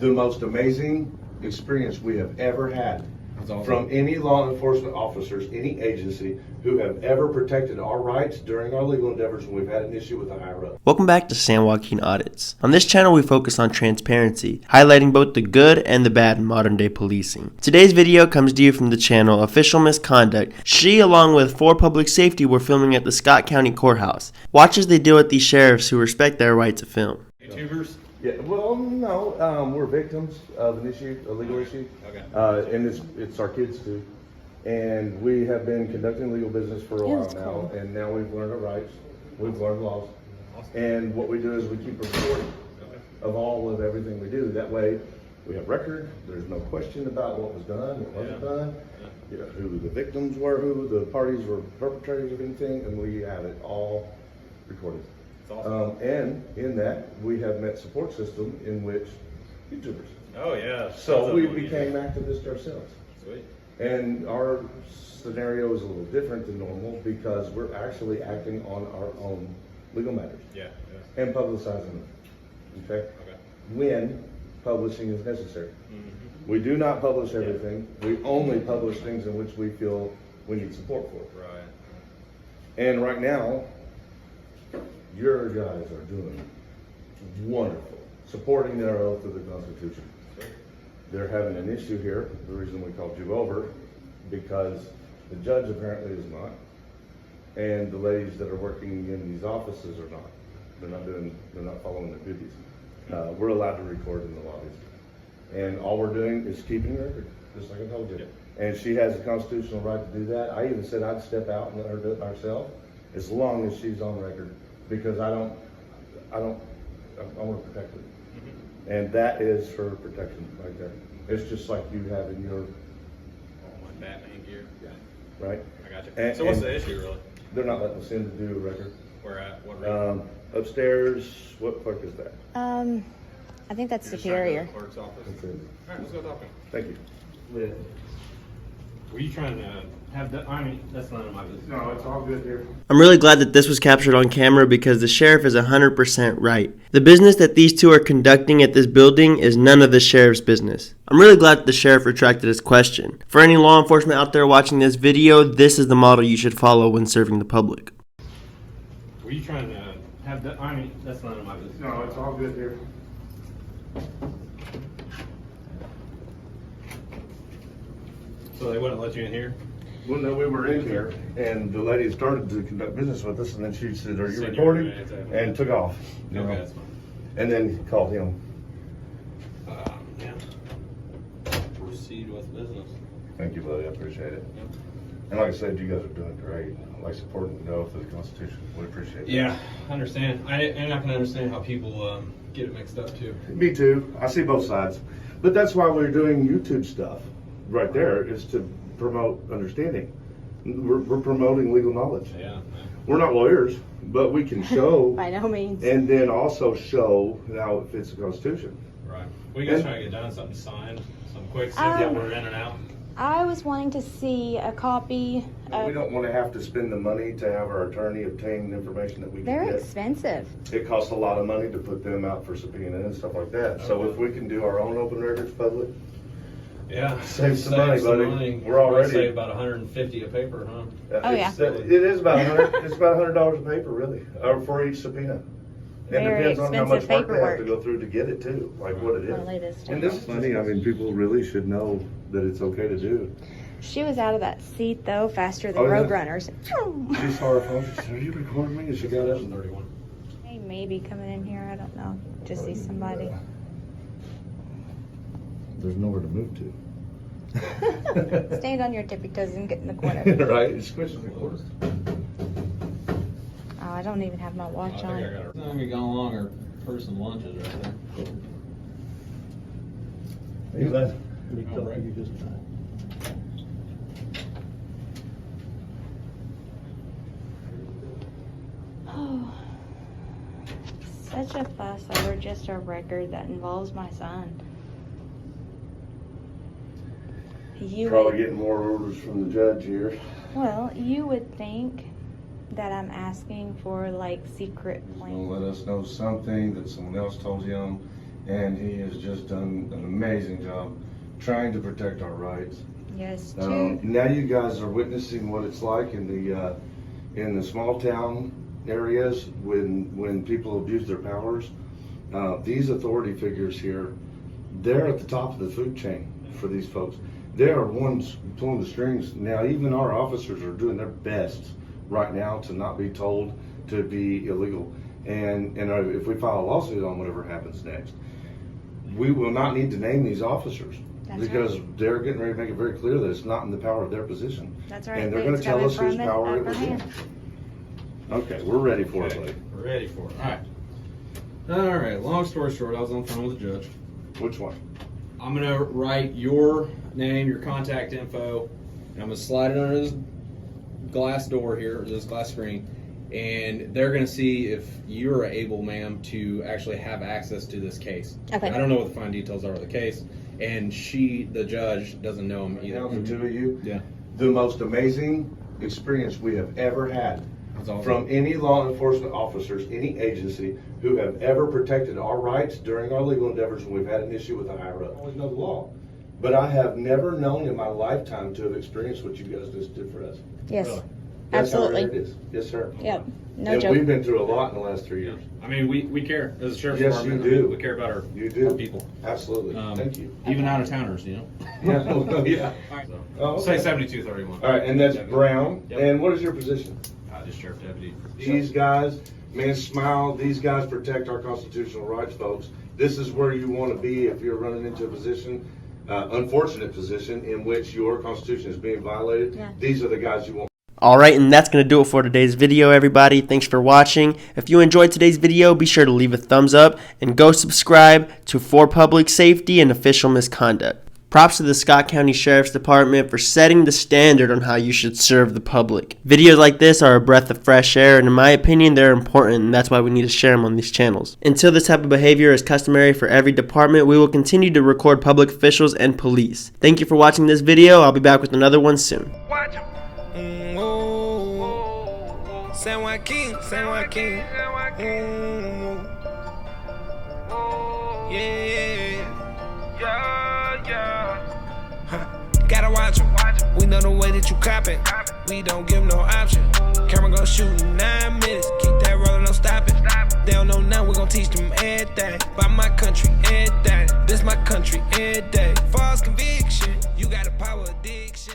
the most amazing experience we have ever had Awesome. from any law enforcement officers, any agency who have ever protected our rights during our legal endeavors when we've had an issue with a higher up. Welcome back to San Joaquin Audits. On this channel, we focus on transparency, highlighting both the good and the bad in modern day policing. Today's video comes to you from the channel Official Misconduct. She, along with 4 Public Safety, were filming at the Scott County Courthouse. Watch as they deal with these sheriffs who respect their right to film. YouTubers? Yeah, well, no, we're victims of an issue, a legal issue. Okay. And it's our kids too. And we have been conducting legal business for a while now, and now we've learned our rights, we've learned laws. Awesome. And what we do is we keep a report of all of everything we do. That way, we have record, there's no question about what was done, what wasn't done, you know, who the victims were, who the parties were perpetrators of anything, and we have it all recorded. Awesome. And in that, we have met support system in which YouTubers. Oh yeah. So we became activists ourselves. Sweet. And our scenario is a little different than normal because we're actually acting on our own legal matters Yeah. and publicizing them. Okay? Okay. When publishing is necessary. Mm-hmm. We do not publish everything. We only publish things in which we feel we need support for. Right. And right now, your guys are doing wonderful, supporting their oath to the Constitution. They're having an issue here, the reason we called you over, because the judge apparently is not, and the ladies that are working in these offices are not. They're not following their duties. We're allowed to record in the lobbies. And all we're doing is keeping record, just like I told you. Yep. And she has a constitutional right to do that. I even said I'd step out and let her do it herself, as long as she's on record, because I want to protect her. Mm-hmm. And that is her protection right there. It's just like you have in your, My Batman gear. yeah, right? I got you. And- So what's and- the issue really? They're not letting us in to do a record. Where at? What room? Upstairs, what clerk is that? I think that's You're just trying to go to Superior. the clerk's office? That's it. All right, let's go talk to him. Thank you. Were you trying to have that? I mean, that's none of my business. No, it's all good here. I'm really glad that this was captured on camera because the sheriff is 100% right. The business that these two are conducting at this building is none of the sheriff's business. I'm really glad that the sheriff retracted his question. For any law enforcement out there watching this video, this is the model you should follow when serving the public. Were you trying to have that? I mean, that's none of my business. No, it's all good here. So they wouldn't let you in here? Well, no, we were in here, and the lady started to conduct business with us, and then she said, "Are you Said you were recording?" gonna answer. And took off. You Okay, know? that's fine. And then called him. Yeah. Proceed with business. Thank you, buddy. I appreciate it. Yep. And like I said, you guys are doing great. I like supporting the oath of the Constitution. We appreciate it. Yeah, I understand. And I can understand how people get it mixed up too. Me too. I see both sides. But that's why we're doing YouTube stuff right there, is to promote understanding. We're promoting legal knowledge. Yeah. We're not lawyers, but we can show By no means. and then also show how it fits the Constitution. Right. What are you guys And- trying to get done? Something signed? Something quick? That we're in and out? I was wanting to see a copy We of. don't want to have to spend the money to have our attorney obtain information that we can They're get. expensive. It costs a lot of money to put them out for subpoena and stuff like that. So if we can do our own open records public, Yeah. Save some money, buddy. We're all ready. Save about 150 a paper, huh? Oh, yeah. It is about it's about $100 a paper, really, or for each subpoena. And Very depends on how much expensive work they have to paperwork. go through to get it too, like what it My latest is. And this is funny. I mean, people really should know that it's okay to do. She was out of that seat though faster than Oh, yeah? Roadrunners. She saw her phone. She said, "Are you recording me?" And she got up. 31. Hey, maybe coming in here. I don't know. Just see somebody. There's nowhere to move to. Stand on your tippy toes and get in the corner. Right? It's squishing the quarters. Oh, I don't even have my I watch think I on. got it. Time you gone along or person lunches right there. Hey, Les. All right. Oh, such a fuss over just a record that involves my son. You Probably would, getting more orders from the judge here. well, you would think that I'm asking for like secret He's plans. gonna let us know something that someone else told him, and he has just done an amazing job trying to protect our rights. Yes, Now you guys are witnessing what it's like in the small town areas when people abuse their powers. These authority figures here, they're at the top of the food chain for these folks. They are ones pulling the strings. Now even our officers are doing their best right now to not be told to be illegal. And if we file a lawsuit on whatever happens next, we will not need to name these officers. That's because right. they're getting ready to make it very clear that it's not in the power of their position. That's right. And they're going to It's tell coming us whose from power it upper was in. hand. Okay, we're ready for it, Okay, buddy. we're ready for it. All right. Long story short, I was on the phone with the judge. Which one? I'm gonna write your name, your contact info, and I'm gonna slide it under this glass door here, or this glass screen, and they're gonna see if you're able, ma'am, to actually have access to this case. Okay. I don't know what the fine details are of the case, and the judge, doesn't know him either. Now the two of you, Yeah. the most amazing experience we have ever had That's awesome. from any law enforcement officers, any agency who have ever protected our rights during our legal endeavors when we've had an issue with a higher up. I always know the law. But I have never known in my lifetime to have experienced what you guys just did for us. Yes, Really? That's how absolutely. rare it is. Yes, sir. Yep, no And joke. we've been through a lot in the last 3 years. I mean, we care as a sheriff's Yes, department. you do. We care about You do. our people. Absolutely. Thank you. Even out of towners, you know. Yeah, well, yeah. So, Oh, say okay. 7231. All right, and that's Brown. Yep. And what is your position? Just sheriff deputy. These guys, man, smile. These guys protect our constitutional rights, folks. This is where you want to be if you're running into a position, unfortunate position, in which your constitution is being violated. Yeah. These are the guys you want. Alright, and that's going to do it for today's video, everybody. Thanks for watching. If you enjoyed today's video, be sure to leave a thumbs up and go subscribe to For Public Safety and Official Misconduct. Props to the Scott County Sheriff's Department for setting the standard on how you should serve the public. Videos like this are a breath of fresh air, and in my opinion, they're important, and that's why we need to share them on these channels. Until this type of behavior is customary for every department, we will continue to record public officials and police. Thank you for watching this video. I'll be back with another one soon. San Joaquin, San Joaquin. Gotta watch 'em. We know the way that you coppin'. We don't give 'em no option. Camera gon' shoot in 9 minutes. Keep that rollin', no stopping. They don't know now, we gon' teach them everything. By my country, everything. This my country, every day. False conviction, you got a power addiction.